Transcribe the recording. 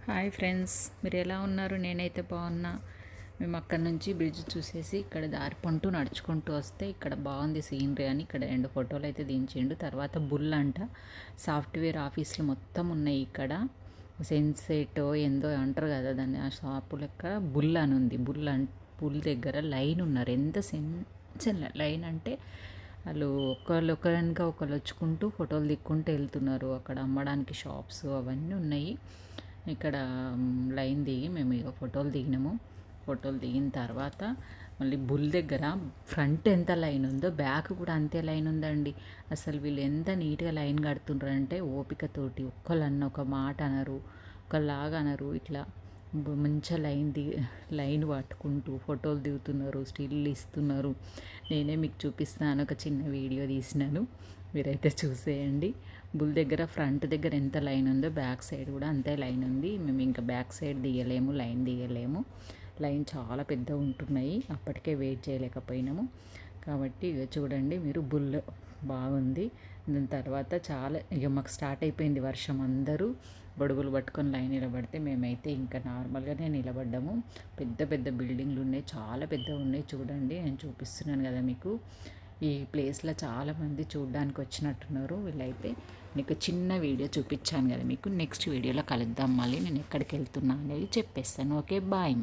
Hi friends, మీరు ఎలా ఉన్నారు? నేనైతే బాగున్నా. మేము అక్కడ నుంచి బ్రిడ్జ్ చూసేసి ఇక్కడ దారి పంటూ నడుచుకుంటూ వస్తే ఇక్కడ బాగుంది సీనరీ అని ఇక్కడ 2 ఫోటోలు అయితే దించిండు. తర్వాత బుల్ అంట, సాఫ్ట్వేర్ ఆఫీసులు మొత్తం ఉన్నాయి ఇక్కడ. సెన్సెట్ ఏందో అంటారు కదా దాన్ని, ఆ షాపు లెక్క బుల్ అని ఉంది. బుల్ దగ్గర లైన్ ఉన్నారు. ఎంత లైన్ అంటే వాళ్ళు ఒకళ్ళొకరనుక ఒకళ్ళు వచ్చుకుంటూ ఫోటోలు దిక్కుంటూ వెళ్తున్నారు. అక్కడ అమ్మడానికి షాప్స్ అవన్నీ ఉన్నాయి. ఇక్కడ లైన్ దిగి మేము ఇక ఫోటోలు దిగినాము. ఫోటోలు దిగిన తర్వాత మళ్ళీ బుల్ దగ్గర ఫ్రంట్ ఎంత లైన్ ఉందో బ్యాక్ కూడా అంతే లైన్ ఉందండి. అసలు వీళ్ళు ఎంత నీట్గా లైన్ కడుతుండ్రంటే ఓపికతోటి ఒక్కళ్ళన్న ఒక మాట అనరు, ఒకలాగా అనరు. ఇట్లా మంచిగా లైన్ పట్టుకుంటూ ఫోటోలు దిగుతున్నారు, స్టిల్ ఇస్తున్నారు. నేనే మీకు చూపిస్తాను, ఒక చిన్న వీడియో తీసినాను, మీరైతే చూసేయండి. బుల్ దగ్గర ఫ్రంట్ దగ్గర ఎంత లైన్ ఉందో బ్యాక్ సైడ్ కూడా అంతే లైన్ ఉంది. మేము ఇంకా బ్యాక్ సైడ్ దిగలేము, లైన్ దిగలేము. లైన్ చాలా పెద్ద ఉంటున్నాయి, అప్పటికే వెయిట్ చేయలేకపోయినాము. కాబట్టి ఇక చూడండి మీరు, బుల్ బాగుంది. దాని తర్వాత చాలా ఇక మాకు స్టార్ట్ అయిపోయింది వర్షం. అందరూ గొడుగులు పట్టుకొని లైన్ నిలబడితే మేమైతే ఇంకా నార్మల్గానే నిలబడ్డాము. పెద్ద పెద్ద బిల్డింగ్లు ఉన్నాయి, చాలా పెద్దగా ఉన్నాయి. చూడండి, నేను చూపిస్తున్నాను కదా మీకు. ఈ ప్లేస్లో చాలామంది చూడడానికి వచ్చినట్టున్నారు. వీళ్ళైతే నీకు చిన్న వీడియో చూపించాను కదా మీకు. నెక్స్ట్ వీడియోలో కలుద్దాం. మళ్ళీ నేను ఎక్కడికి వెళ్తున్నా అనేది చెప్పేస్తాను. Okay, bye.